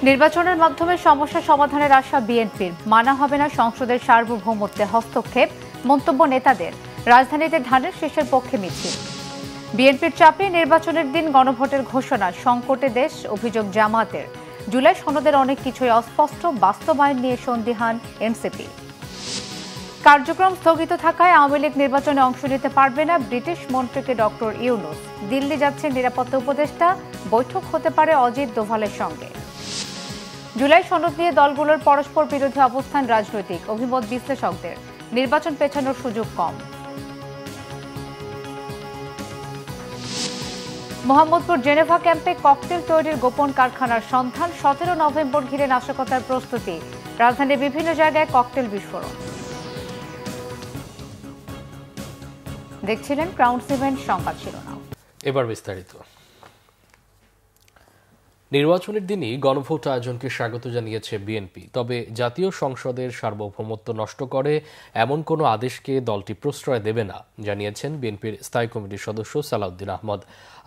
নির্বাচনের মাধ্যমে সমস্যা সমাধানের আশা বিএনপির, মানা হবে না সংসদের সার্বভৌমত্বে হস্তক্ষেপ, মন্তব্য নেতাদের। রাজধানীতে ধানের শীষের পক্ষে মিছিল। বিএনপির চাপে নির্বাচনের দিন গণভোটের ঘোষণা, সংকটে দেশ, অভিযোগ জামাতের। জুলাই সনদের অনেক কিছুই অস্পষ্ট, বাস্তবায়ন নিয়ে সন্দিহান এনসিপি। কার্যক্রম স্থগিত থাকায় আওয়ামী লীগ নির্বাচনে অংশ নিতে পারবে না, ব্রিটিশ মন্ত্রীকে ডক্টর ইউনূস। দিল্লি যাচ্ছেন নিরাপত্তা উপদেষ্টা, বৈঠক হতে পারে অজিত দোভালের সঙ্গে। জুলাই সনদ নিয়ে দলগুলোর পরস্পর বিরোধী অবস্থান রাজনৈতিক, অভিমত বিশ্লেষকদের। নির্বাচন পেছানোর সুযোগ কম। মোহাম্মদপুর জেনেভা ক্যাম্পে ককটেল তৈরির গোপন কারখানার সন্ধান, 17 নভেম্বর ঘিরে নাশকতার প্রস্তুতি। রাজধানীর বিভিন্ন জায়গায় ককটেল বিস্ফোরণ। দেখছিলেন ক্রাউন সিমেন্ট সংবাদ শিরোনাম। এবার বিস্তারিত। নির্বাচনের দিনই গণভোট আয়োজনকে স্বাগত জানিয়েছে বিএনপি, তবে জাতীয় সংসদের সার্বভৌমত্ব নষ্ট করে এমন কোনো আদেশকে দলটি প্রশ্রয় দেবে না, জানিয়েছেন বিএনপির স্থায়ী কমিটির সদস্য সালাউদ্দিন আহমদ।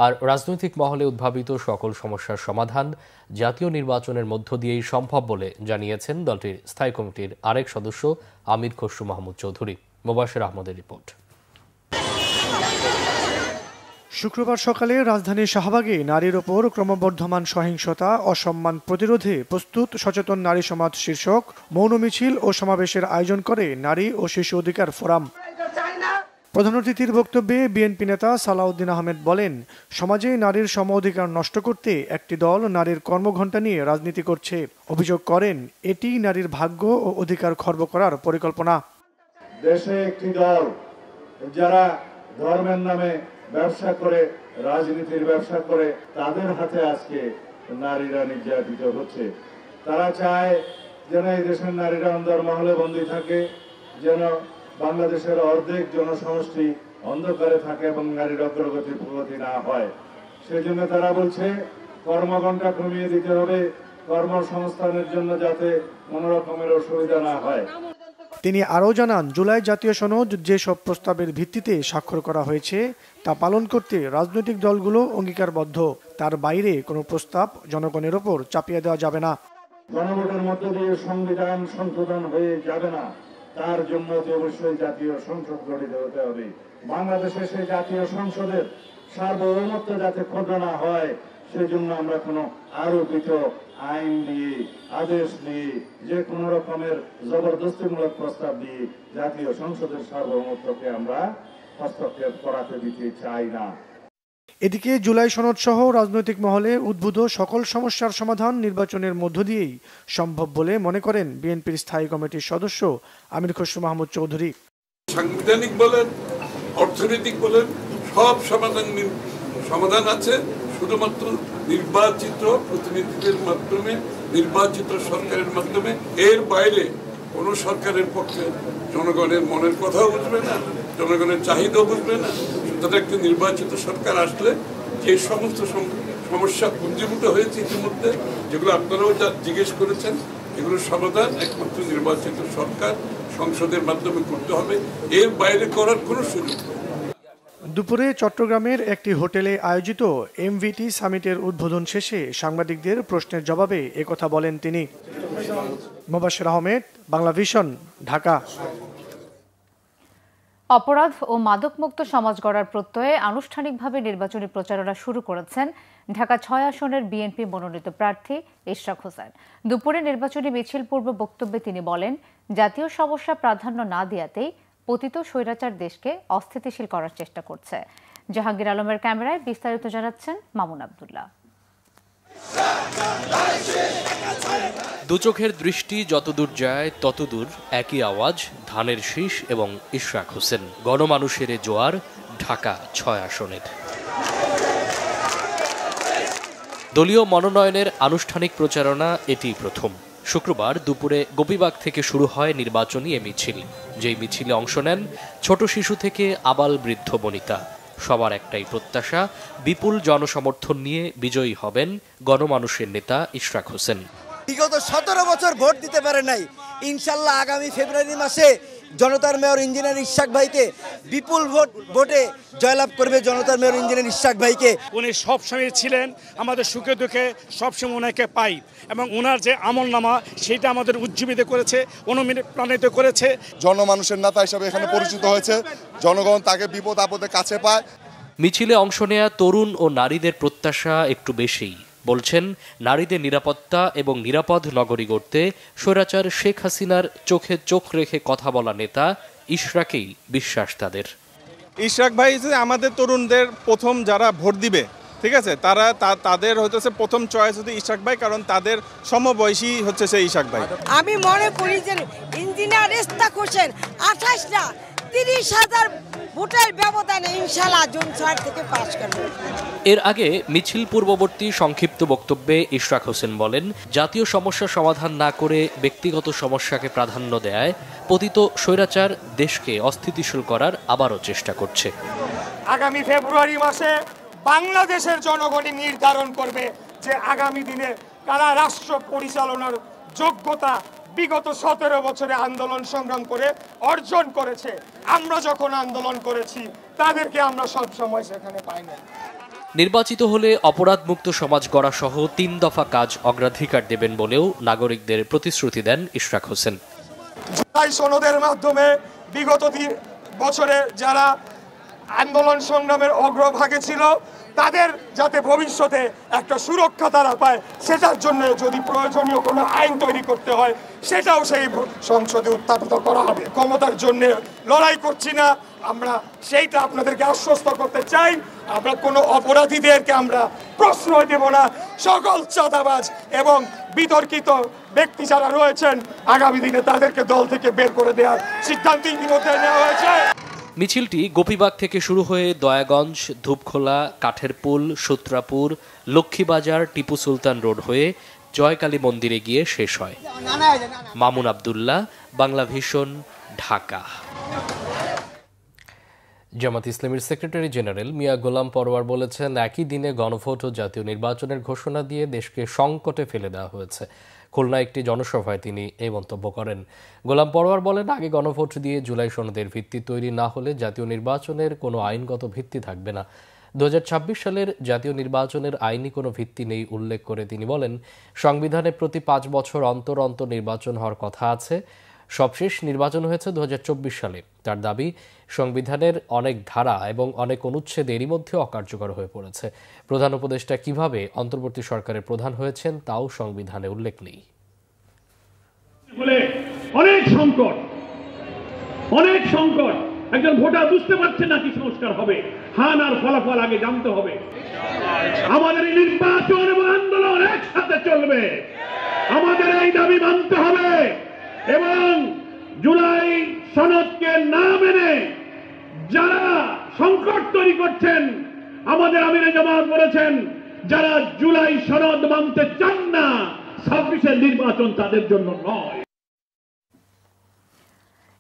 আর রাজনৈতিক মহলে উদ্ভাবিত সকল সমস্যার সমাধান জাতীয় নির্বাচনের মধ্য দিয়েই সম্ভব বলে জানিয়েছেন দলটির স্থায়ী কমিটির আরেক সদস্য আমির খসরু মাহমুদ চৌধুরী। মোবাশের আহমদের রিপোর্ট। শুক্রবার সকালে রাজধানীর শাহবাগে নারীর ওপর ক্রমবর্ধমান সহিংসতা, অসম্মান প্রতিরোধে প্রস্তুত সচেতন নারী সমাজ শীর্ষক মৌন মিছিল ও সমাবেশের আয়োজন করে নারী ও শিশু অধিকার ফোরাম। প্রধান অতিথির বক্তব্যে বিএনপি নেতা সালাউদ্দিন আহমেদ বলেন, সমাজে নারীর সম অধিকার নষ্ট করতে একটি দল নারীর কর্মঘণ্টা নিয়ে রাজনীতি করছে। অভিযোগ করেন, এটি নারীর ভাগ্য ও অধিকার খর্ব করার পরিকল্পনা। দেশে একটি দল যারা ধর্মের নামে ব্যবসা করে, রাজনীতির ব্যবসা করে, তাদের হাতে আজকে নারীরা নির্যাতিত হচ্ছে। তারা চায় যেন এই দেশের নারীরা অন্দরমহলে বন্দী থাকে, যেন বাংলাদেশের অর্ধেক জনসমষ্টি অন্ধকারে থাকে এবং নারীর অগ্রগতি প্রগতি না হয়। সেজন্য তারা বলছে কর্মঘণ্টা কমিয়ে দিতে হবে, কর্মসংস্থানের জন্য যাতে কোনো রকমের অসুবিধা না হয়। তিনি আরও জানান, জুলাই জাতীয় সনদ যেসব প্রস্তাবের ভিত্তিতে স্বাক্ষর করা হয়েছে তা পালন করতে রাজনৈতিক দলগুলো অঙ্গীকারবদ্ধ। তার বাইরে কোনো প্রস্তাব জনগণের ওপর চাপিয়ে দেওয়া যাবে না। গণভোটের মধ্য দিয়ে সংবিধান সংশোধন হয়ে যাবে না, তার জন্য অবশ্যই জাতীয় সংসদ গঠিত হতে হবে। বাংলাদেশে সেই জাতীয় সংসদের সার্বভৌমত্ব যাতে ক্ষুণ্ণ না হয়, সেজন্য আমরা কোনো আরোপিত আইন দিয়ে, আদেশ দিয়ে, যে কোনো রকমের জবরদস্তিমূলক প্রস্তাব দিয়ে জাতীয় সংসদের সার্বভৌমত্বকে আমরা হস্তক্ষেপ করাতে দিতে চাই না। এদিকে জুলাই সনদ সহ রাজনৈতিক মহলে উদ্ভূত সকল সমস্যার সমাধান নির্বাচনের মধ্য দিয়েই সম্ভব বলে মনে করেন বিএনপির স্থায়ী কমিটির সদস্য আমির খসরু মাহমুদ চৌধুরী। সাংবিধানিক বলেন, অর্থনৈতিক বলেন, সব সমাধান আছে, শুধুমাত্র নির্বাচিত প্রতিনিধিদের মাধ্যমে, নির্বাচিত সরকারের মাধ্যমে। এর বাইরে কোন সরকারের পক্ষে জনগণের মনের কথাও বুঝবে না, জনগণের চাহিদাও বুঝবে না। সুতরাং একটি নির্বাচিত সরকার আসলে যে সমস্ত সমস্যা পুঞ্জীভূত হয়েছে ইতিমধ্যে, যেগুলো আপনারাও যা জিজ্ঞেস করেছেন, এগুলোর সমাধান একমাত্র নির্বাচিত সরকার সংসদের মাধ্যমে করতে হবে। এর বাইরে করার কোনো সুযোগ নেই। দুপুরে চট্টগ্রামের একটি হোটেলে আয়োজিত এমভিটি সামিটের উদ্বোধন শেষে সাংবাদিকদের প্রশ্নের জবাবে একথা বলেন তিনি। মোবাশের আহমেদ, বাংলা ভিশন, ঢাকা। অপরাধ ও মাদকমুক্ত সমাজ গড়ার প্রত্যয়ে আনুষ্ঠানিকভাবে নির্বাচনী প্রচারণা শুরু করেছেন ঢাকা ৬ আসনের বিএনপি মনোনীত প্রার্থী ইশরাক হোসেন। দুপুরে নির্বাচনী মিছিল পূর্ব বক্তব্যে তিনি বলেন, জাতীয় সমস্যা প্রাধান্য না দেওয়াতেই পতিত স্বৈরাচার দেশকে অস্থিতিশীল করার চেষ্টা করছে। জাহাঙ্গীর আলমের ক্যামেরায় বিস্তারিত জানাচ্ছেন মামুন আব্দুল্লাহ। দুচোখের দৃষ্টি যতদূর যায় ততদূর একই আওয়াজ, ধানের শীষ এবং ইশরাক হোসেন। গণমানুষের জোয়ার ঢাকা ৬ আসনের। দলীয় মনোনয়নের আনুষ্ঠানিক প্রচারণা এটি প্রথম। শুক্রবার দুপুরে গোপীবাগ থেকে শুরু হয় নির্বাচনী এ মিছিল, যেই মিছিলে অংশ নেন ছোট শিশু থেকে আবাল বৃদ্ধ বনিতা। সবার একটাই প্রত্যাশা, বিপুল জনসমর্থন নিয়ে বিজয়ী হবেন গণমানুষের নেতা ইশরাক হোসেন। বিগত 17 বছর ভোট দিতে পারে নাই, ইনশাল্লাহ আগামী ফেব্রুয়ারি মাসে জনতার মেয়র ইঞ্জিনিয়ার ইশাক ভাইকে বিপুল ভোটে জয়লাভ করবে জনতার মেয়র ইঞ্জিনিয়ার ইশাক ভাইকে। উনি সবসময় ছিলেন আমাদের সুখে দুঃখে, সবসময় ওনাকে পাই এবং ওনার যে আমলনামা সেটা আমাদের উজ্জীবিত করেছে, অনুপ্রাণিত করেছে। জনমানুষের নেতা হিসেবে এখানে পরিচিত হয়েছে, জনগণ তাকে বিপদ আপদে কাছে পায়। মিছিলে অংশ নেয়া তরুণ ও নারীদের প্রত্যাশা একটু বেশি। বলছেন, নারীদের নিরাপত্তা এবং নিরাপদ নগরী গড়তে স্বৈরাচার শেখ হাসিনার চোখে চোখ রেখে কথা বলা নেতা ইশরাকেই বিশ্বাস তাদের। ইশরাক ভাই আমাদের তরুণদের প্রথম যারা ভোট দিবে, ঠিক আছে, তাদের হচ্ছে প্রথম চয়েস হচ্ছে ইশরাক ভাই, কারণ তাদের সমবয়সী হচ্ছে সেই ইশরাক ভাই। আমি মনে করি যে ইঞ্জিনিয়ার ইশরাক হোসেন 28 না 30,000 ভোটের ব্যবধানে ইনশাআল্লাহ জুন 6 থেকে পাস করবে। এর আগে মিছিল পূর্ববর্তী সংক্ষিপ্ত বক্তব্যে ইশরাক হোসেন বলেন, জাতীয় সমস্যা সমাধান না করে ব্যক্তিগত সমস্যাকে প্রাধান্য দেয় পতিত স্বৈরাচার দেশকে অস্থিতিশীল করার আবারও চেষ্টা করছে। আগামী ফেব্রুয়ারি মাসে বাংলাদেশের জনগণই নির্ধারণ করবে যে আগামী দিনে কারা রাষ্ট্র পরিচালনার যোগ্যতা বিগত 17 বছরে আন্দোলন সংগ্রাম করে অর্জন করেছে। আমরা যখন আন্দোলন করেছি তাদেরকে আমরা সব সময় সেখানে পাই না। নির্বাচিত হলে অপরাধমুক্ত সমাজ গড়া সহ 3 দফা কাজ অগ্রাধিকার দেবেন বলেও নাগরিকদের প্রতিশ্রুতি দেন ইশরাক হোসেন। জুলাই সনদের মাধ্যমে বিগত বছরে যারা আন্দোলন সংগ্রামের অগ্রভাগে ছিল তাদের যাতে ভবিষ্যতে একটা সুরক্ষা তারা পায়, সেটার জন্য যদি প্রয়োজনীয় কোনো আইন তৈরি করতে হয় সেটাও সেই সংসদে উত্থাপিত করা হবে। ক্ষমতার জন্য লড়াই করছি না আমরা, সেইটা আপনাদেরকে আশ্বস্ত করতে চাই। আমরা কোনো অপরাধীদেরকে আমরা প্রশ্রয় দেব না। সকল চাঁদাবাজ এবং বিতর্কিত ব্যক্তি যারা রয়েছেন আগামী দিনে তাদেরকে দল থেকে বের করে দেওয়ার সিদ্ধান্ত ইতিমধ্যে নেওয়া হয়েছে। মিছিলটি গোপীবাগ থেকে শুরু হয়ে দয়াগঞ্জ, ধূপখোলা, কাঠেরপুল, সূত্রাপুর, লক্ষ্মীবাজার, টিপু সুলতান রোড হয়ে জয়কালী মন্দিরে গিয়ে শেষ হয়। মামুন আব্দুল্লাহ, বাংলা ভিশন, ঢাকা। জামাত ইসলামীর সেক্রেটারি জেনারেল মিয়া গোলাম পরোয়ার বলেছেন, একই দিনে গণভোট ও জাতীয় নির্বাচনের ঘোষণা দিয়ে দেশকে সংকটে ফেলে দেওয়া হয়েছে। খুলনায় একটি জনসভায় তিনি এই মন্তব্য করেন। গোলাম পরোয়ার বলেন, আগে গণভোট দিয়ে জুলাই সনদের ভিত্তি তৈরি না হলে জাতীয় নির্বাচনের কোনো আইনগত ভিত্তি থাকবে না। 2026 সালের জাতীয় নির্বাচনের আইনি কোনো ভিত্তি নেই উল্লেখ করে তিনি বলেন, সংবিধানে প্রতি 5 বছর অন্তর অন্তর নির্বাচন হওয়ার কথা আছে। সবশেষ নির্বাচন হয়েছে 2024 সালে। তার দাবি, সংবিধানের অনেক ধারা এবং অনেক অনুচ্ছেদ এরই মধ্যে অকার্যকর হয়ে পড়েছে। প্রধান উপদেষ্টা কিভাবে অন্তর্বর্তী সরকারের প্রধান হয়েছেন তাও সংবিধানে উল্লেখ নেই। অনেক সংকট একজন ভোটার বুঝতে পারছে না কি সংস্কার হবে। হান আর ফলাফল আগে জানতে হবে। আমাদের এই নির্বাচন এবং আন্দোলন একসাথে চলবে। আমাদের এই দাবি মানতে হবে এবং জুলাই সনদকে না মেনে যারা সংকট তৈরি করছেন, আমাদের আমিরে জামাত বলেছেন, যারা জুলাই সনদ মানতে চান না 26-এর নির্বাচন তাদের জন্য নয়।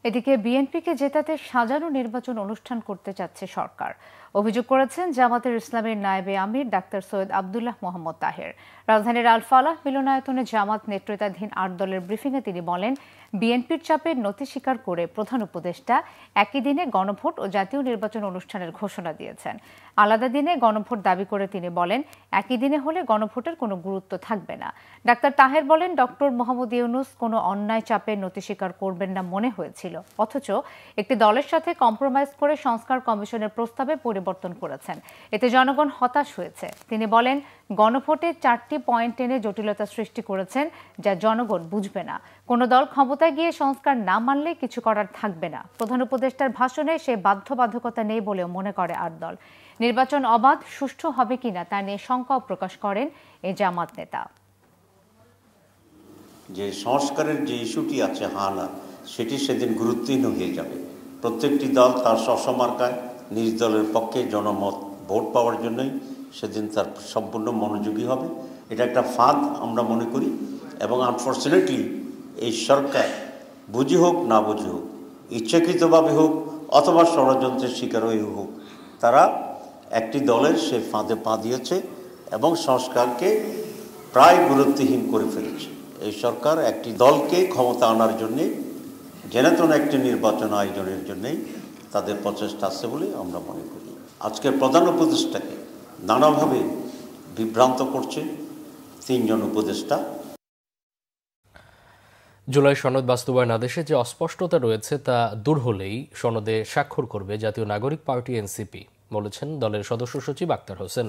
এদিকে বিএনপিকে জেতাতে সাজানো নির্বাচন অনুষ্ঠান করতে চাচ্ছে সরকার। অভিযোগ করেছেন জামাতের ইসলামের নায়েবে আমির ডাক্তার সৈয়দ আব্দুল্লাহ মোহাম্মদ তাহের। রাজধানীর আল ফালাহ মিলনায়তনে জামাত নেতৃত্বাধীন 8 দলের ব্রিফিংয়ে তিনি বলেন, বিএনপির চাপে নতি স্বীকার করে প্রধান উপদেষ্টা একই দিনে গণভোট ও জাতীয় নির্বাচন অনুষ্ঠানের ঘোষণা দিয়েছেন। আলাদা দিনে গণভোট দাবি করে তিনি বলেন, একই দিনে হলে গণভোটের কোনো গুরুত্ব থাকবে না। ডাক্তার তাহের বলেন, ডক্টর মোহাম্মদ ইউনূস কোনো অন্যায় চাপে নতি স্বীকার করবেন না মনে হয়েছিল, অথচ একটি দলের সাথে কম্প্রোমাইজ করে সংস্কার কমিশনের প্রস্তাবে পরিবর্তন করেছেন। এতে জনগণ হতাশ হয়েছে। তিনি বলেন, গণভোটে 4টি পয়েন্ট এনে জটিলতা সৃষ্টি করেছেন যা জনগণ বুঝবে না। কোনো দল ক্ষমতায় গিয়ে সংস্কার না মানলে কিছু করার থাকবে না। প্রধান উপদেষ্টার ভাষণে সে বাধ্যবাধকতা নেই বলেও মনে করে 8 দল। নির্বাচন অবাধ সুষ্ঠু হবে কিনা তা নিয়ে শঙ্কাও প্রকাশ করেন এই জামাত নেতা। যে সংস্কারের যে ইস্যুটি আছে হানা, সেটি সেদিন গুরুত্বহীন হয়ে যাবে। প্রত্যেকটি দল তার স্বমার্কায় নিজ দলের পক্ষে জনমত ভোট পাওয়ার জন্যই সেদিন তার সম্পূর্ণ মনোযোগী হবে। এটা একটা ফাঁদ আমরা মনে করি এবং আনফর্চুনেটলি এই সরকার বুঝি হোক না বুঝি হোক, ইচ্ছাকৃতভাবে হোক অথবা ষড়যন্ত্রের শিকার হয়ে হোক, তারা একটি দলের সে ফাঁদে পা দিয়েছে এবং সংস্কারকে প্রায় গুরুত্বহীন করে ফেলেছে। এই সরকার একটি দলকে ক্ষমতা আনার জন্যে জেনারেল একটি নির্বাচন আয়োজনের জন্যই তাদের প্রচেষ্টা আছে বলে আমরা মনে করি। আজকের প্রধান উপদেষ্টাকে নানাভাবে বিভ্রান্ত করছে 3 জন উপদেষ্টা। জুলাই সনদ বাস্তবায়ন আদেশে যে অস্পষ্টতা রয়েছে তা দূর হলেই সনদে স্বাক্ষর করবে জাতীয় নাগরিক পার্টি এনসিপি, বলেছেন দলের সদস্য সচিব আক্তার হোসেন।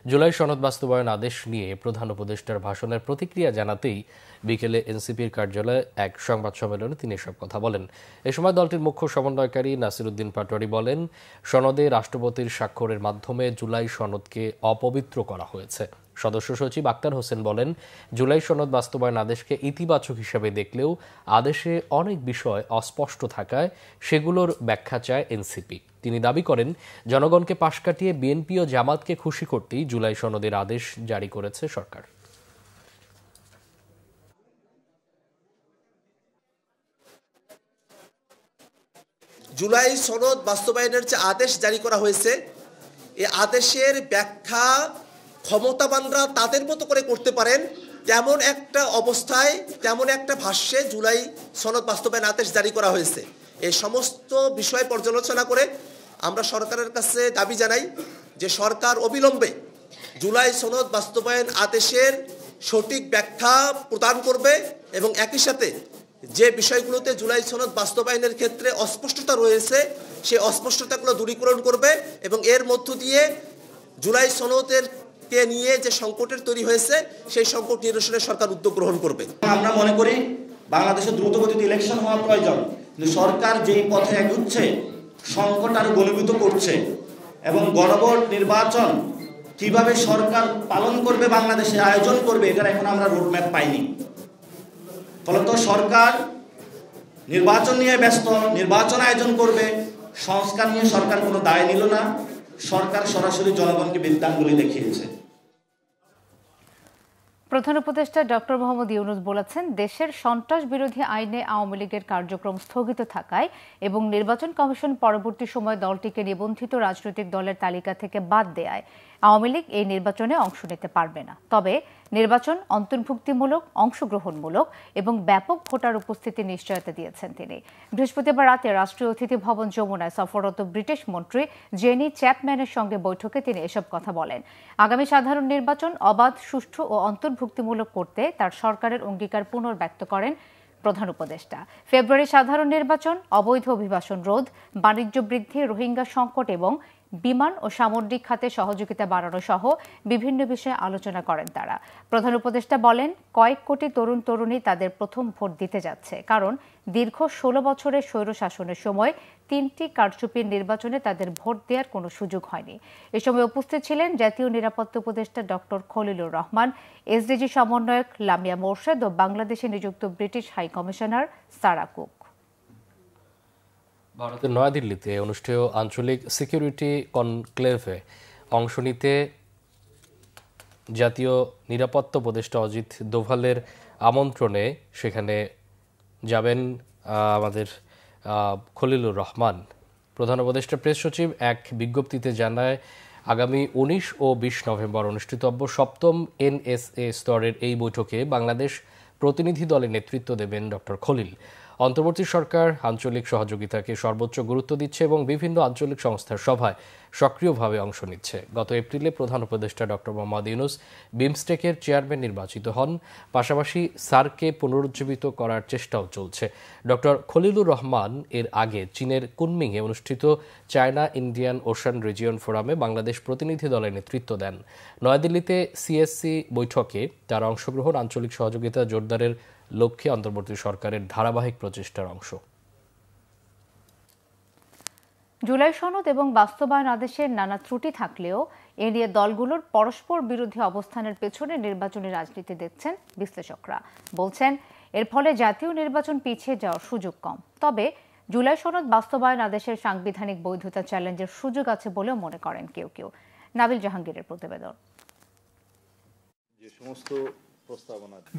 জুলাই সনদ বাস্তবায়ন আদেশ নিয়ে প্রধান উপদেষ্টার ভাষণের প্রতিক্রিয়া জানাতেই বিকেলে এনসিপির কার্যালয়ে এক সংবাদ সম্মেলনে তিনি এসব কথা বলেন। এ সময় দলটির মুখ্য সমন্বয়কারী নাসির উদ্দিন পাটোয়ারি বলেন, সনদে রাষ্ট্রপতির স্বাক্ষরের মাধ্যমে জুলাই সনদকে অপবিত্র করা হয়েছে। সদস্য সচিব আক্তার হোসেন বলেন, জুলাই সনদ বাস্তবায়ন আদেশকে ইতিবাচক হিসেবে দেখলেও আদেশে অনেক বিষয় অস্পষ্ট থাকায় সেগুলোর ব্যাখ্যা চায় এনসিপি। তিনি দাবি করেন, জনগণকে পাশ কাটিয়ে বিএনপি ও জামাতকে খুশি করতেই জুলাই সনদের আদেশ জারি করেছে সরকার। জুলাই সনদ বাস্তবায়নের যে আদেশ জারি করা হয়েছে, এই আদেশের ব্যাখ্যা ক্ষমতাবানরা তাদের মতো করে করতে পারেন, তেমন একটা অবস্থায় তেমন একটা ভাষ্যে জুলাই সনদ বাস্তবায়ন আদেশ জারি করা হয়েছে। এই সমস্ত বিষয় পর্যালোচনা করে আমরা সরকারের কাছে দাবি জানাই যে সরকার অবিলম্বে জুলাই সনদ বাস্তবায়ন আদেশের সঠিক ব্যাখ্যা প্রদান করবে এবং একই সাথে যে বিষয়গুলোতে জুলাই সনদ বাস্তবায়নের ক্ষেত্রে অস্পষ্টতা রয়েছে সেই অস্পষ্টতাগুলো দূরীকরণ করবে এবং এর মধ্য দিয়ে জুলাই সনদের কে নিয়ে যে সংকটের তৈরি হয়েছে সেই সংকট নিরসনে সরকার উদ্যোগ গ্রহণ করবে। আমরা মনে করি বাংলাদেশে দ্রুতগতিতে ইলেকশন হওয়া প্রয়োজন, কিন্তু সরকার যেই পথে এগুচ্ছে সংকট আরো ঘনীভূত করছে এবং গণভোট নির্বাচন কিভাবে সরকার পালন করবে, বাংলাদেশে আয়োজন করবে, এটার এখন আমরা রোডম্যাপ পাইনি। ফলত সরকার নির্বাচন নিয়ে ব্যস্ত, নির্বাচন আয়োজন করবে, সংস্কার নিয়ে সরকার কোনো দায় নিল না। সরকার সরাসরি জনগণকে বিদ্যাঙ্গুলি দেখিয়েছে। প্রধান উপদেষ্টা ডক্টর মোহাম্মদ ইউনূস বলেছেন, দেশের সন্ত্রাস বিরোধী আইনে আওয়ামী লীগের কার্যক্রম স্থগিত থাকায় এবং নির্বাচন কমিশন পরবর্তী সময় দলটিকে নিবন্ধিত রাজনৈতিক দলের তালিকা থেকে বাদ দেয়ায় আওয়ামী লীগ এই নির্বাচনে অংশ নিতে পারবে না। তবে নির্বাচন অন্তর্ভুক্তিমূলক, অংশগ্রহণমূলক এবং ব্যাপক ভোটার উপস্থিতি নিশ্চয়তা দিয়েছেন তিনি। বৃহস্পতিবার রাতে রাষ্ট্রীয় অতিথি ভবন যমুনায় সফররত ব্রিটিশ মন্ত্রী জেনি চ্যাপম্যানের সঙ্গে বৈঠকে তিনি এসব কথা বলেন। আগামী সাধারণ নির্বাচন অবাধ, সুষ্ঠু ও অন্তর্ভুক্তিমূলক করতে তার সরকারের অঙ্গীকার পুনর্ব্যক্ত করেন প্রধান উপদেষ্টা। ফেব্রুয়ারি সাধারণ নির্বাচন, অবৈধ অভিবাসন রোধ, বাণিজ্য বৃদ্ধি, রোহিঙ্গা সংকট এবং বিমান ও সামুদ্রিক খাতে সহযোগিতা বাড়ানো সহ বিভিন্ন বিষয়ে আলোচনা করেন তারা। প্রধান উপদেষ্টা বলেন, কয়েক কোটি তরুণ তরুণী তাদের প্রথম ভোট দিতে যাচ্ছে, কারণ দীর্ঘ 16 বছরের স্বৈরশাসনের সময় 3টি কারচুপির নির্বাচনে তাদের ভোট দেওয়ার কোনো সুযোগ হয়নি। এ সময় উপস্থিত ছিলেন জাতীয় নিরাপত্তা উপদেষ্টা ডক্টর খলিলুর রহমান, এসডিজি সমন্বয়ক লামিয়া মোরশেদ ও বাংলাদেশে নিযুক্ত British high commissioner Sarah Cook. ভারতের নয়াদিল্লিতে অনুষ্ঠেয় আঞ্চলিক সিকিউরিটি কনক্লেভে অংশ নিতে জাতীয় নিরাপত্তা উপদেষ্টা অজিত দোভালের আমন্ত্রণে সেখানে যাবেন আমাদের খলিলুর রহমান। প্রধান উপদেষ্টা প্রেস সচিব এক বিজ্ঞপ্তিতে জানায়, আগামী 19 ও 20 নভেম্বর অনুষ্ঠিতব্য 7ম NSA স্তরের এই বৈঠকে বাংলাদেশ প্রতিনিধি দলে নেতৃত্ব দেবেন ডক্টর খলিল। অন্তর্বর্তী সরকার আঞ্চলিক সহযোগিতাকে সর্বোচ্চ গুরুত্ব দিচ্ছে এবং বিভিন্ন আঞ্চলিক সংস্থার সভায় সক্রিয়ভাবে অংশ নিচ্ছে। গত এপ্রিলে প্রধান উপদেষ্টা ডক্টর মোহাম্মদ ইউনূস বিমস্টেকের চেয়ারম্যান নির্বাচিত হন। পাশাপাশি সার্ককে পুনরুজ্জীবিত করার চেষ্টাও চলছে। ডক্টর খলিলুর রহমান এর আগে চীনের কুনমিংয়ে অনুষ্ঠিত চায়না ইন্ডিয়ান ওশান রিজিয়ন ফোরামে বাংলাদেশ প্রতিনিধি দলের নেতৃত্ব দেন। নয়াদিল্লিতে সিএসসি বৈঠকে তার অংশগ্রহণ আঞ্চলিক সহযোগিতা জোরদারের লক্ষ্যে অন্তর্বর্তী সরকারের ধারাবাহিক প্রচেষ্টার অংশ। জুলাই সনদ এবং বাস্তবায়ন আদেশের নানা ত্রুটি থাকলেও এ নিয়ে দলগুলোর পরস্পর বিরোধী অবস্থানের পেছনে নির্বাচনী রাজনীতি দেখছেন বিশ্লেষকরা। বলছেন, এর ফলে জাতীয় নির্বাচন পিছিয়ে যাওয়ার সুযোগ কম। তবে জুলাই সনদ বাস্তবায়ন আদেশের সাংবিধানিক বৈধতা চ্যালেঞ্জের সুযোগ আছে বলেও মনে করেন কেউ কেউ। নাবিল জাহাঙ্গীরের প্রতিবেদন।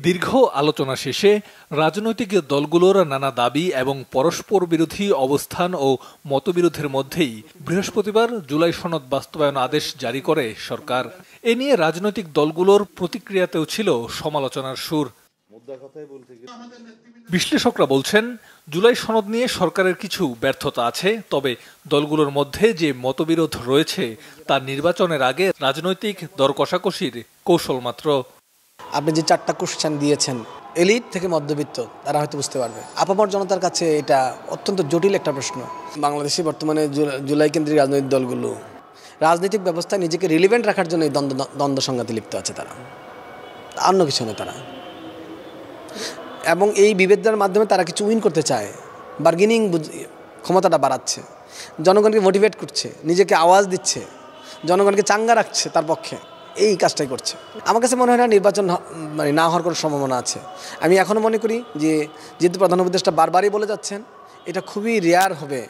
দীর্ঘ আলোচনা শেষে রাজনৈতিক দলগুলোর নানা দাবি এবং পরস্পর বিরোধী অবস্থান ও মতবিরোধের মধ্যেই বৃহস্পতিবার জুলাই সনদ বাস্তবায়ন আদেশ জারি করে সরকার। এ নিয়ে রাজনৈতিক দলগুলোর প্রতিক্রিয়াতেও ছিল সমালোচনার সুর। বিশ্লেষকরা বলছেন, জুলাই সনদ নিয়ে সরকারের কিছু ব্যর্থতা আছে, তবে দলগুলোর মধ্যে যে মতবিরোধ রয়েছে তা নির্বাচনের আগে রাজনৈতিক দর কষাকষির কৌশল মাত্র। আপনি যে 4টা কোশ্চেন দিয়েছেন, এলিট থেকে মধ্যবিত্ত তারা হয়তো বুঝতে পারবে, আপামর জনতার কাছে এটা অত্যন্ত জটিল একটা প্রশ্ন। বাংলাদেশে বর্তমানে জুলাই কেন্দ্রিক রাজনৈতিক দলগুলো রাজনৈতিক ব্যবস্থায় নিজেকে রিলিভেন্ট রাখার জন্য দ্বন্দ্ব সংঘাতে লিপ্ত আছে, তারা অন্য কিছু নয়। তারা এবং এই বিভেদের মাধ্যমে তারা কিছু উইন করতে চায়, বার্গেনিং ক্ষমতাটা বাড়াচ্ছে, জনগণকে মোটিভেট করছে, নিজেকে আওয়াজ দিচ্ছে, জনগণকে চাঙ্গা রাখছে তার পক্ষে, এই কাজটাই করছে। আমার কাছে মনে হয় না নির্বাচন মানে না হওয়ার কোনো সম্ভাবনা আছে। আমি এখনও মনে করি যে যেহেতু প্রধান উপদেষ্টা বারবারই বলে যাচ্ছেন, এটা খুবই রেয়ার হবে,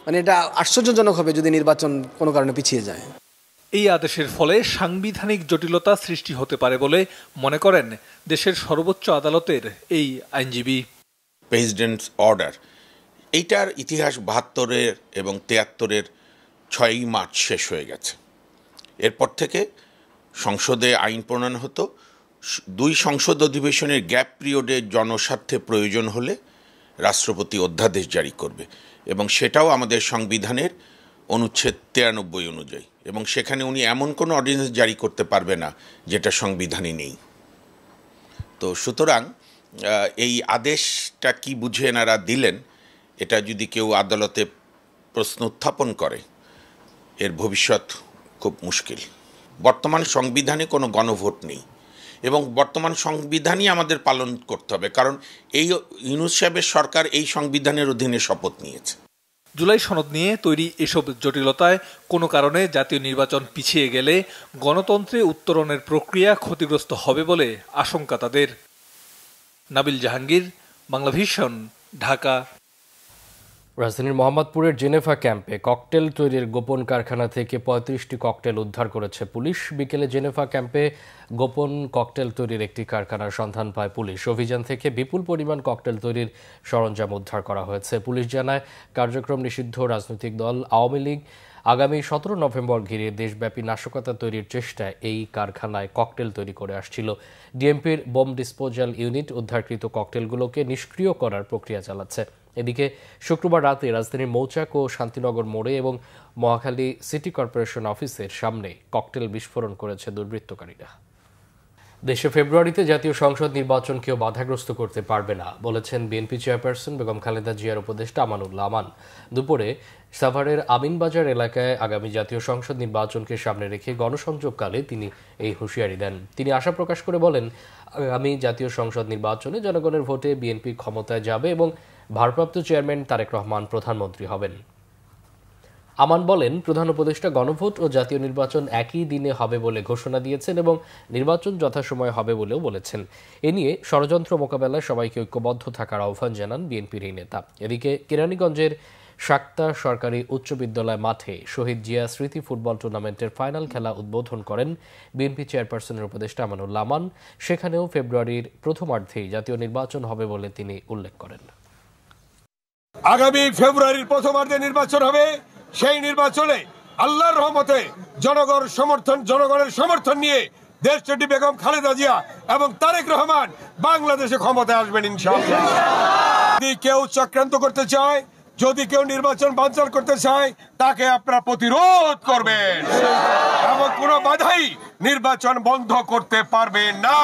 মানে এটা আশ্চর্যজনক হবে যদি নির্বাচন কোনো কারণে পিছিয়ে যায়। এই আদেশের ফলে সাংবিধানিক জটিলতা সৃষ্টি হতে পারে বলে মনে করেন দেশের সর্বোচ্চ আদালতের এই আইনজীবী। প্রেসিডেন্টস অর্ডার, এইটার ইতিহাস 72-এর এবং 73-এর 6ই মার্চ শেষ হয়ে গেছে। এরপর থেকে সংসদে আইন প্রণয়ন হতো, 2 সংসদ অধিবেশনের গ্যাপ পিরিয়ডে জনস্বার্থে প্রয়োজন হলে রাষ্ট্রপতি অধ্যাদেশ জারি করবে, এবং সেটাও আমাদের সংবিধানের অনুচ্ছেদ 93 অনুযায়ী, এবং সেখানে উনি এমন কোনো অর্ডিন্যান্স জারি করতে পারবে না যেটা সংবিধানে নেই। তো সুতরাং এই আদেশটা কি বুঝে এনারা দিলেন, এটা যদি কেউ আদালতে প্রশ্ন উত্থাপন করে, এর ভবিষ্যৎ খুব মুশকিল। বর্তমান সংবিধানে কোনো গণভোট নেই, এবং বর্তমান সংবিধানই আমাদের পালন করতে হবে, কারণ এই ইউনূস সাহেবের সরকার এই সংবিধানের অধীনে শপথ নিয়েছে। জুলাই সনদ নিয়ে তৈরি এসব জটিলতায় কোনো কারণে জাতীয় নির্বাচন পিছিয়ে গেলে গণতন্ত্রে উত্তরণের প্রক্রিয়া ক্ষতিগ্রস্ত হবে বলে আশঙ্কা তাদের। নাবিল জাহাঙ্গীর, বাংলাভিশন, ঢাকা। রাজধানীর মোহাম্মদপুরের জেনেভা ক্যাম্পে ককটেল তৈরির গোপন কারখানা থেকে 35টি ককটেল উদ্ধার করেছে পুলিশ। বিকেলে জেনেভা ক্যাম্পে গোপন ককটেল তৈরির একটি কারখানার সন্ধান পায় পুলিশ। অভিযান থেকে বিপুল পরিমাণ ককটেল তৈরির সরঞ্জাম উদ্ধার করা হয়েছে। পুলিশ জানায়, কার্যক্রম নিষিদ্ধ রাজনৈতিক দল আওয়ামী লীগ আগামী 17 নভেম্বর ঘিরে দেশব্যাপী নাশকতা তৈরির চেষ্টায় এই কারখানায় ককটেল তৈরি করে আসছিল। ডিএমপির বোম ডিসপোজাল ইউনিট উদ্ধারকৃত ককটেলগুলোকে নিষ্ক্রিয় করার প্রক্রিয়া চালাচ্ছে। এদিকে শুক্রবার রাতে রাজধানীর মৌচাক ও শান্তিনগর মোড়ে এবং মহাখালী সিটি কর্পোরেশন অফিসের সামনে ককটেল বিস্ফোরণ করেছে দুর্বৃত্তকারীরা। দেশে ফেব্রুয়ারিতে জাতীয় সংসদ নির্বাচন কেউ বাধাগ্রস্ত করতে পারবে না বলেছেন বিএনপি চেয়ারপারসন বেগম খালেদা জিয়ার উপদেষ্টা আমানুল্লাহ আমান। দুপুরে সাভারের আমিনবাজার এলাকায় আগামী জাতীয় সংসদ নির্বাচনকে সামনে রেখে গণসংযোগকালে তিনি এই হুঁশিয়ারি দেন। তিনি আশা প্রকাশ করে বলেন, আগামী জাতীয় সংসদ নির্বাচনে জনগণের ভোটে বিএনপি ক্ষমতায় যাবে এবং ভারপ্রাপ্ত চেয়ারম্যান তারেক রহমান প্রধানমন্ত্রী হবেন। আমান বলেন, প্রধান উপদেষ্টা গণভোট ও জাতীয় নির্বাচন একই দিনে হবে বলে ঘোষণা দিয়েছেন এবং নির্বাচন যথাসময়ে হবে বলেও বলেছেন। এ নিয়ে ষড়যন্ত্র মোকাবেলায় সবাইকে ঐক্যবদ্ধ থাকার আহ্বান জানান বিএনপির এই নেতা। এদিকে কেরানীগঞ্জের শাক্তা সরকারি উচ্চ বিদ্যালয় মাঠে শহীদ জিয়া স্মৃতি ফুটবল টুর্নামেন্টের ফাইনাল খেলা উদ্বোধন করেন বিএনপি চেয়ারপারসনের উপদেষ্টা আমানুল্লাহ আমান। সেখানেও ফেব্রুয়ারির প্রথমার্ধেই জাতীয় নির্বাচন হবে বলে তিনি উল্লেখ করেন। আগামী ফেব্রুয়ারির প্রথমার্ধে নির্বাচন হবে। সেই নির্বাচনে আল্লাহর রহমতে জনগণের সমর্থন নিয়ে দেশটি বেগম খালেদা জিয়া এবং তারেক রহমান বাংলাদেশে ক্ষমতায় আসবেন ইনশাআল্লাহ। যদি কেউ চক্রান্ত করতে চায়, যদি কেউ নির্বাচন বানচাল করতে চায়, তাকে আপনারা প্রতিরোধ করবেন এবং কোনো বাধাই নির্বাচন বন্ধ করতে পারবে না।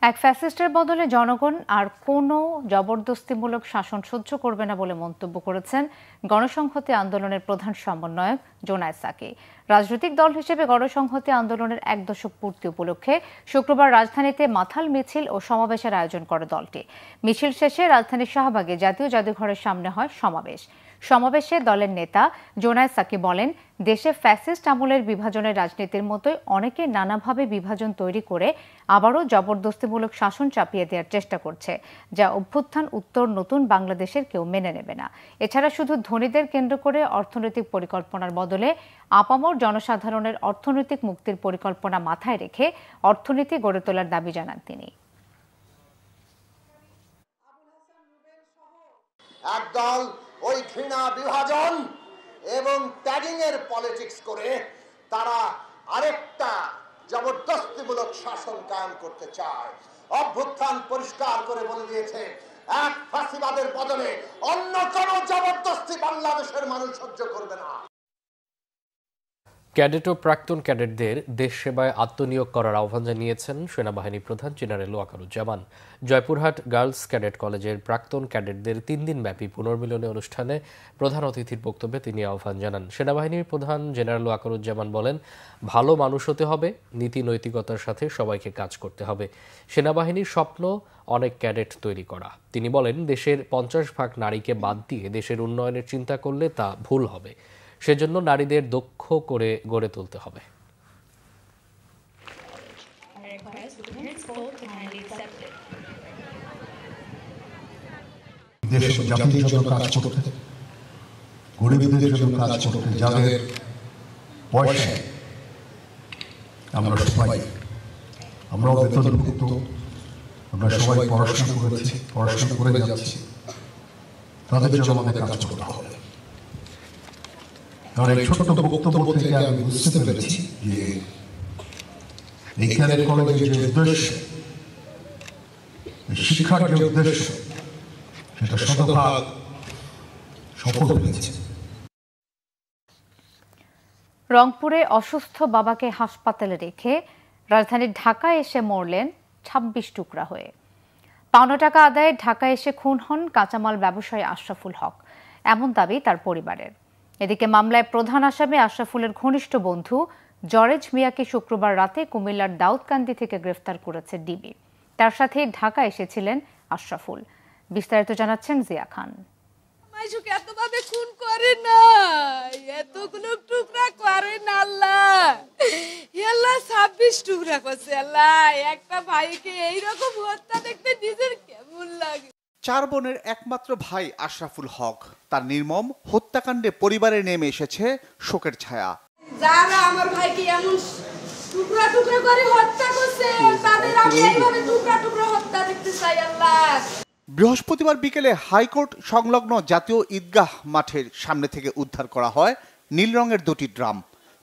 এক ফ্যাসিস্টের বদলে জনগণ আর কোনো জবরদস্তিমূলক শাসন সহ্য করবে না বলে মন্তব্য করেছেন গণসংহতি আন্দোলনের প্রধান সমন্বয়ক জোনায়েদ সাকি। রাজনৈতিক দল হিসেবে গণসংহতি আন্দোলনের 1 দশক পূর্তি উপলক্ষে শুক্রবার রাজধানীতে মাথাল মিছিল ও সমাবেশের আয়োজন করে দলটি। মিছিল শেষে রাজধানীর শাহবাগে জাতীয় জাদুঘরের সামনে হয় সমাবেশ। সমাবেশে দলের নেতা জোনায়েদ সাকি বলেন, দেশে ফ্যাসিস্ট আমলের বিভাজনের রাজনীতির মতোই অনেকে নানাভাবে বিভাজন তৈরি করে আবারও জবরদস্তিমূলক শাসন চাপিয়ে দেওয়ার চেষ্টা করছে, যা অভ্যুত্থান উত্তর নতুন বাংলাদেশের কেউ মেনে নেবে না। এছাড়া শুধু ধনীদের কেন্দ্র করে অর্থনৈতিক পরিকল্পনার বদলে আপামর জনসাধারণের অর্থনৈতিক মুক্তির পরিকল্পনা মাথায় রেখে অর্থনীতি গড়ে তোলার দাবি জানান তিনি। একদল ওই ঘৃণা বিভাজন এবং ট্যাগিং এর পলিটিক্স করে তারা আরেকটা জবরদস্তিমূলক শাসন কায়েম করতে চায়। অভ্যুত্থান পরিষ্কার করে বলে দিয়েছে, এক ফাঁসিবাদের বদলে অন্য কোনো জবরদস্তি বাংলাদেশের মানুষ সহ্য করবে না। ক্যাডেট ও প্রাক্তন ক্যাডেটদের দেশ সেবায় আত্মনিয়োগ করার আহ্বান জানিয়েছেন সেনাবাহিনী প্রধান general Wakeruzzaman. Joypurhat girls cadet কলেজের প্রাক্তন ক্যাডেটদের 3 দিনব্যাপী পুনর্মিলনী অনুষ্ঠানে প্রধান অতিথির বক্তব্যে তিনি আহ্বান জানান। সেনাবাহিনীর প্রধান জেনারেল ওয়াকারুজ্জামান বলেন, ভালো মানুষ হতে হবে, নীতি নৈতিকতার সাথে সবাইকে কাজ করতে হবে। সেনাবাহিনীর স্বপ্ন অনেক ক্যাডেট তৈরি করা। তিনি বলেন, দেশের 50% নারীকে বাদ দিয়ে দেশের উন্নয়নের চিন্তা করলে তা ভুল হবে। সেজন্য নারীদের দক্ষ করে গড়ে তুলতে হবে। জাতির জন্য কাজ করতে, গরিবদের জন্য কাজ করতে, যাদের পয়সায় আমরা সবাই, আমরাও বেতনভুক্ত, আমরা সবাই পড়াশোনা করেছি, পড়াশোনা করে যাচ্ছি, তাদের জন্য আমাদের কাজ করতে হবে। কারণ এই ছোট্ট বক্তব্য থেকে আমি বুঝতে পেরেছি যে এই ক্যাডেট কলেজের যে উদ্দেশ্য, শিক্ষার যে উদ্দেশ্য, সেটা শতভাগ সফল হয়েছে। রংপুরে অসুস্থ বাবাকে হাসপাতালে রেখে রাজধানীর ঢাকায় এসে মরলেন 26 টুকরা হয়ে। পাওনা টাকা আদায়ে ঢাকায় এসে খুন হন কাঁচামাল ব্যবসায়ী আশরাফুল হক, এমন দাবি তার পরিবারের। এদিকে মামলায় প্রধান আসামি আশরাফুলের ঘনিষ্ঠ বন্ধু জরেজ মিয়াকে শুক্রবার রাতে কুমিল্লার দাউদকান্দি থেকে গ্রেফতার করেছে ডিবি। তার সাথে ঢাকা এসেছিলেন আশরাফুল। বিস্তারিত জানাচ্ছেন জিয়া খান। মাইশুকে এতভাবে খুন করে না, এতগুলো টুকরা করে না আল্লাহ। আল্লাহ 26 টুকরা করছে আল্লাহ। একটা ভাইকে এইরকম হত্যা দেখতে নিজের কেমন লাগে। 4 বোনের একমাত্র ভাই আশরাফুল হক, তার নির্মম হত্যাকাণ্ডে পরিবারে নেমে এসেছে শোকের ছায়া। যারা আমার ভাইকে এমন টুকরা টুকরা করে হত্যা করছে, তাদের আমি এইভাবে টুকরা টুকরা হত্যা দেখতে চাই আল্লাহ। বৃহস্পতিবার বিকেলে হাইকোর্ট সংলগ্ন জাতীয় ঈদগাহ মাঠের সামনে থেকে উদ্ধার করা হয় নীল রঙের 2টি ড্রাম।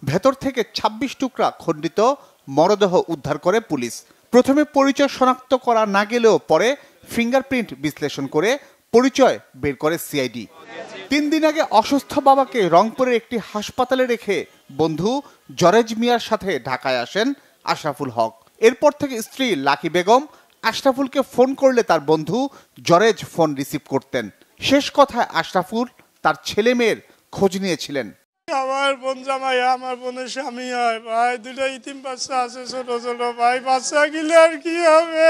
ভেতর থেকে 26 টুকরা খণ্ডিত মরদেহ উদ্ধার করে পুলিশ। প্রথমে পরিচয় শনাক্ত করা না গেলেও পরে ফিঙ্গারপ্রিন্ট বিশ্লেষণ করে পরিচয় বের করে সিআইডি। 3 দিন আগে অসুস্থ বাবাকে রংপুরের একটি হাসপাতালে রেখে বন্ধু জরেজ মিয়ার সাথে ঢাকায় আসেন আশরাফুল হক। এরপর থেকে স্ত্রী লাকি বেগম আশরাফুলকে ফোন করলে তার বন্ধু জরেজ ফোন রিসিভ করতেন। শেষ কথায় আশরাফুল তার ছেলে মেয়ের খোঁজ নিয়েছিলেন। আমার বোন জামাই, আমার বোনের স্বামী হয় ভাই, 2টা ইতিম বাচ্চা আছে ছোট ছোট ভাই, বাচ্চা গিলে আর কি হবে।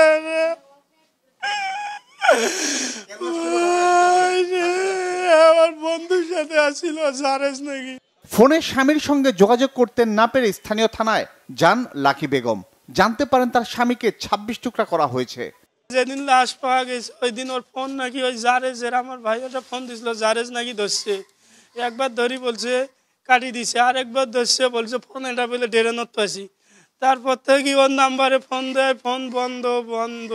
আমার বন্ধুর সাথে আসছিল জারেজ নাকি। ফোনে স্বামীর সঙ্গে যোগাযোগ করতে না পেরে স্থানীয় থানায় যান লাকি বেগম। জানতে পারেন তার স্বামীকে 26 টুকরা করা হয়েছে। যেদিন লাশ পাওয়া গেছে ওই দিন ওর ফোন নাকি ওই জারেজের, আমার ভাই ওটা ফোন দিছিল, জারেজ নাকি ধরছে। একবার ধরি বলছে কাটি দিছে, আর একবার ধরছে বলছে ফোন এটা বলে ডেরে নত পাইছি। তারপর থেকে ওর নাম্বারে ফোন দেয়, ফোন বন্ধ বন্ধ।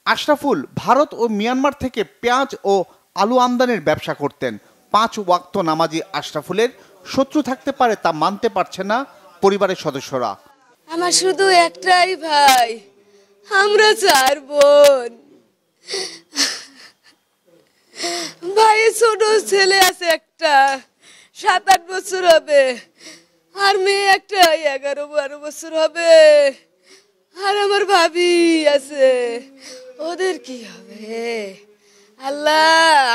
আশরাফুল ভারত ও মিয়ানমার থেকে পেঁয়াজ ও আলু আমদানির ব্যবসা করতেন। 5 ওয়াক্ত নামাজি আশরাফুলের শত্রু থাকতে পারে তা মানতে পারছে না পরিবারের সদস্যরা। আমার শুধু একটাই ভাই, আমরা 4 বোন। ভাইয়ের ছোট ছেলে আছে একটা, 7-8 বছর হবে, আর মেয়ে একটা 11-12 বছর হবে, আর আমার ভাবি আছে, ওদের কি হবে আল্লাহ।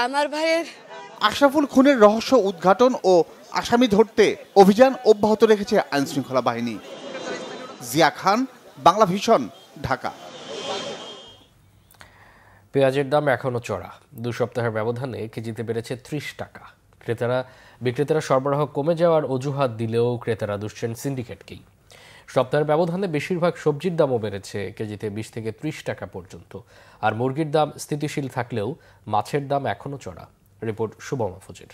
আমার ভাইয়ের আশরাফুল খুনের রহস্য উদ্ঘাটন ও আসামি ধরতে অভিযান অব্যাহত রেখেছে আইনশৃঙ্খলা বাহিনী। জিয়া খান, বাংলা ভিশন, ঢাকা। পেঁয়াজের দাম এখনো চড়া। 2 সপ্তাহের ব্যবধানে কেজিতে বেড়েছে 30 টাকা। বিক্রেতারা সরবরাহ কমে যাওয়ার অজুহাত দিলেও ক্রেতারা দুষছেন সিন্ডিকেটকেই। সপ্তাহের ব্যবধানে বেশিরভাগ সবজির দামও বেড়েছে কেজিতে 20 থেকে 30 টাকা পর্যন্ত। আর মুরগির দাম স্থিতিশীল থাকলেও মাছের দাম এখনো চড়া। রিপোর্ট শুভম ফজির।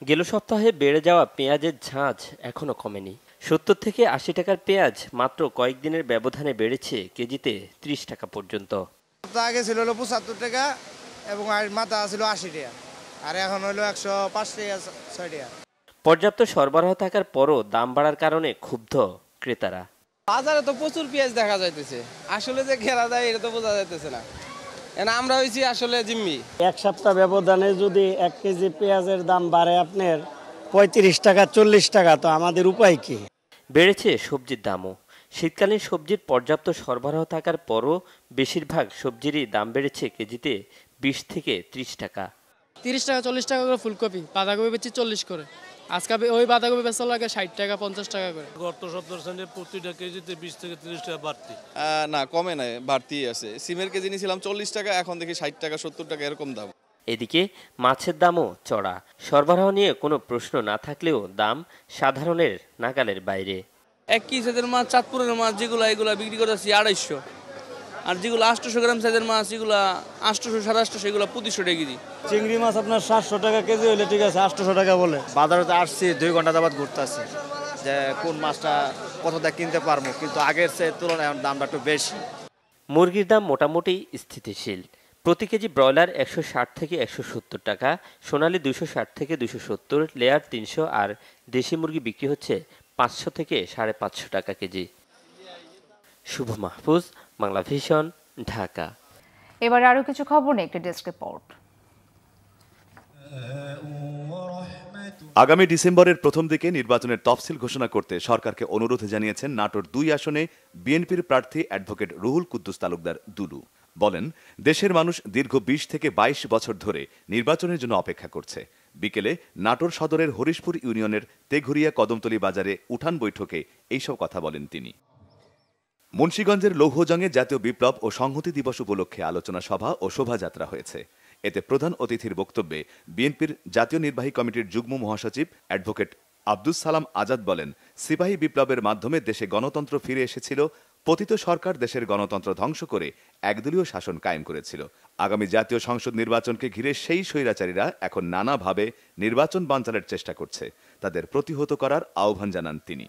গেল সপ্তাহে বেড়ে যাওয়া পেঁয়াজের ঝাঁজ এখনো কমেনি। 70 থেকে 80 টাকার পেঁয়াজ মাত্র কয়েকদিনের ব্যবধানে বেড়েছে কেজিতে 30 টাকা পর্যন্ত। আগে ছিল 75 টাকা এবং মাথা ছিল 80 টাকা, আর এখন হলো 105 টাকা 6 টাকা। পর্যাপ্ত সরবরাহ থাকার পরও দাম বাড়ার কারণে ক্ষুব্ধ ক্রেতারা। বাজারে তো প্রচুর পেঁয়াজ দেখা যাইতেছে, আসলে যে ঘেরা দেয় এটা তো বোঝা যাইতেছে না। আমরা হয়েছি আসলে জিম্মি। এক সপ্তাহ ব্যবধানে যদি 1 কেজি পেঁয়াজের দাম বাড়ে আপনার 35 টাকা 40 টাকা, তো আমাদের উপায় কি? বেড়েছে সবজির দামও। শীতকালীন সবজির পর্যাপ্ত সরবরাহ থাকার পরও বেশিরভাগ সবজিরই দাম বেড়েছে কেজিতে 20 থেকে 30 টাকা। 30 টাকা 40 টাকা করে ফুলকপি, বাঁধাকপি বেচি 40 করে। আজকে ওই বাঁধাকপি বেচা লাগে 60 টাকা 50 টাকা করে। গত সপ্তাহের সঙ্গে প্রতিটা কেজিতে 20 থেকে 30 টাকা বাড়তি। না, কমে নাই, বাড়তিই আছে। সিমের কেজি নিয়েছিলাম 40 টাকা, এখন দেখি 60 টাকা 70 টাকা এরকম দাম। এদিকে মাছের দামও চড়া। সরবরাহ নিয়ে কোনো প্রশ্ন না থাকলেও দাম সাধারণের নাগালের বাইরে। 1 কেজি সাইজের মাছ, চাঁদপুরের মাছ যেগুলো এগুলো বিক্রি করতেছি 250, আর যেগুলো 800 গ্রাম সাইজের মাছ এগুলো 800 750, এগুলো 2500 টাকা কেজি। চিংড়ি মাছ আপনার 700 টাকা কেজি হলে ঠিক আছে, 800 টাকা বলে। বাজারে তো আসছি 2 ঘন্টা যাবত ঘুরতেছি যে কোন মাছটা কতটা কিনতে পারবো, কিন্তু আগের চেয়ে তুলনায় দামটা একটু বেশি। মুরগির দাম মোটামুটি স্থিতিশীল। প্রতি কেজি ব্রয়লার 160 থেকে 170 টাকা, সোনালী 260 থেকে 270, লেয়ার 300 আর দেশি মুরগি বিক্রি হচ্ছে 500 থেকে 550 টাকা কেজি। শুভ মাহফুজ, বাংলা ভিশন, ঢাকা। এবার আরো কিছু খবর নিয়ে একটি ডেস্ক রিপোর্ট। আগামী ডিসেম্বরের প্রথম দিকে নির্বাচনের তফসিল ঘোষণা করতে সরকারকে অনুরোধ জানিয়েছেন নাটোর 2 আসনে বিএনপির প্রার্থী অ্যাডভোকেট রুহুল কুদ্দুস তালুকদার দুলু। বলেন, দেশের মানুষ দীর্ঘ 20 থেকে 22 বছর ধরে নির্বাচনের জন্য অপেক্ষা করছে। বিকেলে নাটোর সদরের হরিশপুর ইউনিয়নের তেঘুরিয়া কদমতলী বাজারে উঠান বৈঠকে এইসব কথা বলেন তিনি। মুন্সিগঞ্জের লৌহজংয়ে জাতীয় বিপ্লব ও সংহতি দিবস উপলক্ষে আলোচনা সভা ও শোভাযাত্রা হয়েছে। এতে প্রধান অতিথির বক্তব্যে বিএনপির জাতীয় নির্বাহী কমিটির যুগ্ম মহাসচিব অ্যাডভোকেট আব্দুস সালাম আজাদ বলেন, সিপাহী বিপ্লবের মাধ্যমে দেশে গণতন্ত্র ফিরে এসেছিল। পতিত সরকার দেশের গণতন্ত্র ধ্বংস করে একদলীয় শাসন কায়েম করেছিল। আগামী জাতীয় সংসদ নির্বাচনকে ঘিরে সেই স্বৈরাচারীরা এখন নানাভাবে নির্বাচন বানচালের চেষ্টা করছে। তাদের প্রতিহত করার আহ্বান জানান তিনি।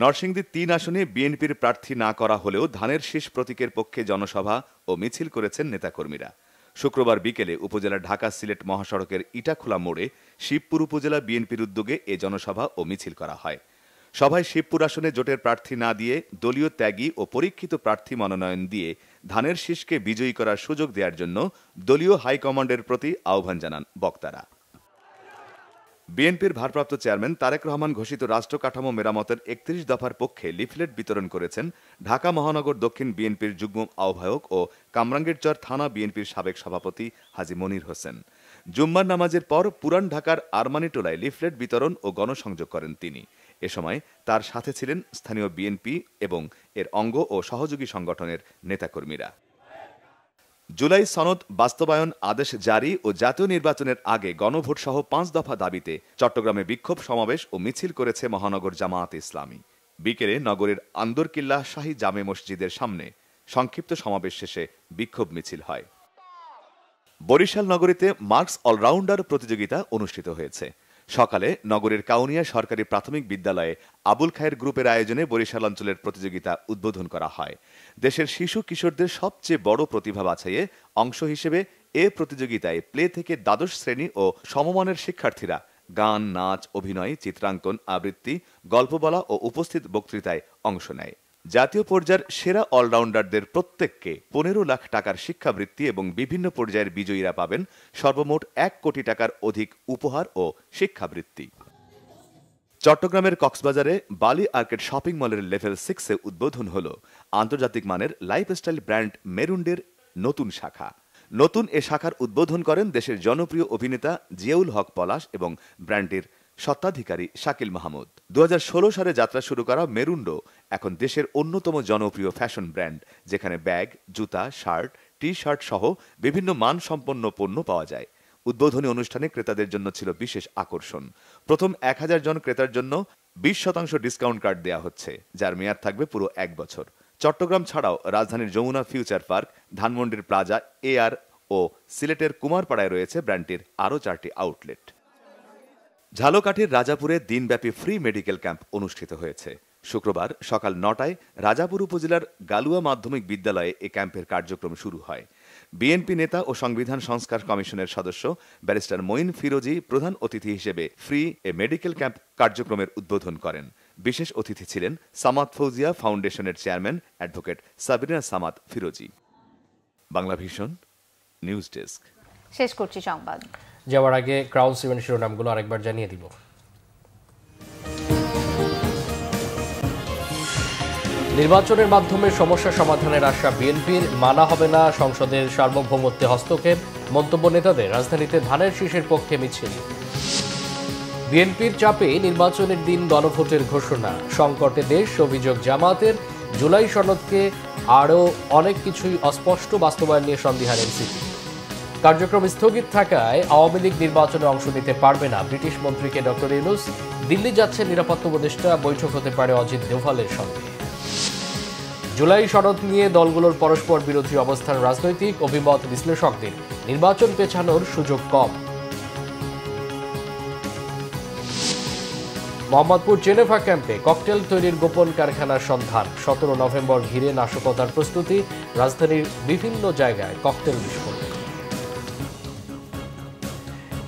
নরসিংদী 3 আসনে বিএনপির প্রার্থী না করা হলেও ধানের শীষ প্রতীকের পক্ষে জনসভা ও মিছিল করেছেন নেতাকর্মীরা। শুক্রবার বিকেলে উপজেলার ঢাকা সিলেট মহাসড়কের ইটাখোলা মোড়ে শিবপুর উপজেলা বিএনপির উদ্যোগে এ জনসভা ও মিছিল করা হয়। সভায় শিবপুর আসনে জোটের প্রার্থী না দিয়ে দলীয় ত্যাগী ও পরীক্ষিত প্রার্থী মনোনয়ন দিয়ে ধানের শীষকে বিজয়ী করার সুযোগ দেওয়ার জন্য দলীয় হাইকমান্ডের প্রতি আহ্বান জানান বক্তারা। বিএনপির ভারপ্রাপ্ত চেয়ারম্যান তারেক রহমান ঘোষিত রাষ্ট্র কাঠামো মেরামতের 31 দফার পক্ষে লিফলেট বিতরণ করেছেন ঢাকা মহানগর দক্ষিণ বিএনপির যুগ্ম আহ্বায়ক ও কামরাঙ্গীরচর থানা বিএনপির সাবেক সভাপতি হাজী মনির হোসেন। জুম্মার নামাজের পর পুরান ঢাকার আরমানিটোলায় লিফলেট বিতরণ ও গণসংযোগ করেন তিনি। এ সময় তার সাথে ছিলেন স্থানীয় বিএনপি এবং এর অঙ্গ ও সহযোগী সংগঠনের নেতাকর্মীরা। জুলাই সনদ বাস্তবায়ন আদেশ জারি ও জাতীয় নির্বাচনের আগে গণভোট সহ 5 দফা দাবিতে চট্টগ্রামে বিক্ষোভ সমাবেশ ও মিছিল করেছে মহানগর জামায়াতে ইসলামী। বিকেলে নগরের আন্দরকিল্লা শাহী জামে মসজিদের সামনে সংক্ষিপ্ত সমাবেশ শেষে বিক্ষোভ মিছিল হয়। বরিশাল নগরীতে মার্কস অলরাউন্ডার প্রতিযোগিতা অনুষ্ঠিত হয়েছে। সকালে নগরের কাউনিয়া সরকারি প্রাথমিক বিদ্যালয়ে আবুল খায়ের গ্রুপের আয়োজনে বরিশাল অঞ্চলের প্রতিযোগিতা উদ্বোধন করা হয়। দেশের শিশু কিশোরদের সবচেয়ে বড় প্রতিভা বাছাইয়ে অংশ হিসেবে এ প্রতিযোগিতায় প্লে থেকে দ্বাদশ শ্রেণী ও সমমানের শিক্ষার্থীরা গান, নাচ, অভিনয়, চিত্রাঙ্কন, আবৃত্তি, গল্প বলা ও উপস্থিত বক্তৃতায় অংশ নেয়। জাতীয় পর্যায়ের সেরা অলরাউন্ডারদের প্রত্যেককে 15 লাখ টাকার শিক্ষাবৃত্তি এবং বিভিন্ন পর্যায়ের বিজয়ীরা পাবেন সর্বমোট 1 কোটি টাকার অধিক উপহার ও শিক্ষাবৃত্তি। চট্টগ্রামের কক্সবাজারে বালি আর্কেড শপিং মলের লেভেল 6-এ উদ্বোধন হল আন্তর্জাতিক মানের লাইফস্টাইল ব্র্যান্ড মেরুন্ডের নতুন শাখা। নতুন এ শাখার উদ্বোধন করেন দেশের জনপ্রিয় অভিনেতা জিয়াউল হক পলাশ এবং ব্র্যান্ডটির স্বত্বাধিকারী শাকিল মাহমুদ। 2016 সালে যাত্রা শুরু করা মেরুন্ডো এখন দেশের অন্যতম জনপ্রিয় ফ্যাশন ব্র্যান্ড, যেখানে ব্যাগ, জুতা, শার্ট, টি শার্ট সহ বিভিন্ন মানসম্পন্ন পণ্য পাওয়া যায়। উদ্বোধনী অনুষ্ঠানে ক্রেতাদের জন্য ছিল বিশেষ আকর্ষণ। প্রথম 1000 জন ক্রেতার জন্য 20% ডিসকাউন্ট কার্ড দেওয়া হচ্ছে, যার মেয়াদ থাকবে পুরো 1 বছর। চট্টগ্রাম ছাড়াও রাজধানীর যমুনা ফিউচার পার্ক, ধানমন্ডির প্লাজা, এআর ও সিলেটের কুমারপাড়ায় রয়েছে ব্র্যান্ডটির আরও 4টি আউটলেট। ঝালকাঠির রাজাপুরে দিনব্যাপী ফ্রি মেডিকেল ক্যাম্প অনুষ্ঠিত হয়েছে। শুক্রবার সকাল 9টায় রাজাপুর উপজেলার গালুয়া মাধ্যমিক বিদ্যালয়ে এ ক্যাম্পের কার্যক্রম শুরু হয়। বিএনপি নেতা ও সংবিধান সংস্কার কমিশনের সদস্য ব্যারিস্টার মঈন ফিরোজী প্রধান অতিথি হিসেবে ফ্রি এ মেডিকেল ক্যাম্প কার্যক্রমের উদ্বোধন করেন। বিশেষ অতিথি ছিলেন সামাদ ফৌজিয়া ফাউন্ডেশনের chairman advocate Sabina Samad ফিরোজী। Bangla vision news desk. শেষ করছি সংবাদ। যাওয়ার আগে ক্রাউন 7 শিরোনামগুলো আরেকবার জানিয়ে দিব। নির্বাচনের মাধ্যমে সমস্যা সমাধানের আশা বিএনপির, মানা হবে না সংসদের সার্বভৌমত্বে হস্তক্ষেপ, মন্তব্য নেতাদের। রাজধানীতে ধানের শীষের পক্ষে মিছিল। বিএনপির চাপে নির্বাচনের দিন গণভোটের ঘোষণা, সংকটে দেশ, অভিযোগ জামায়াতের। জুলাই সনদকে আরও অনেক কিছুই অস্পষ্ট, বাস্তবায়ন নিয়ে সন্দিহান এনসিপি। কার্যক্রম স্থগিত থাকায় আওয়ামী লীগ নির্বাচনে অংশ নিতে পারবে না, ব্রিটিশ মন্ত্রীকে ডক্টর ইউনূস। দিল্লি যাচ্ছেন নিরাপত্তা উপদেষ্টা, বৈঠক হতে পারে অজিত দোভালের সঙ্গে। জুলাই সনদ নিয়ে দলগুলোর পরস্পর বিরোধী অবস্থান রাজনৈতিক, অভিমত বিশ্লেষকদের। নির্বাচন পেছানোর সুযোগ কম। মোহাম্মদপুর জেনেভা ক্যাম্পে ককটেল তৈরির গোপন কারখানার সন্ধান। 17 নভেম্বর ঘিরে নাশকতার প্রস্তুতি, রাজধানীর বিভিন্ন জায়গায় ককটেল বিস্ফোরণ।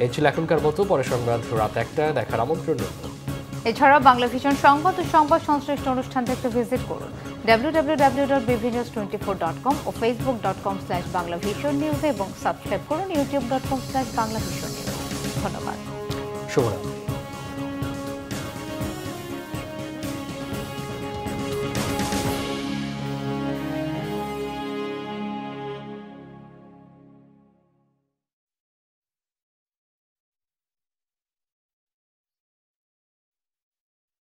এই ছিল এখনকার মতো, পরে সংবাদ রাত 1টায় দেখার আমন্ত্রণ রইল। এছাড়াও বাংলা ভিশন সংবাদ ও সংবাদ সংশ্লিষ্ট অনুষ্ঠান দেখতে ভিজিট করুন www.bvnews24.com ও facebook.com/banglavisionnews এবং সাবস্ক্রাইব করুন youtube.com/banglavisionnews। ধন্যবাদ। শুভরাত্রি।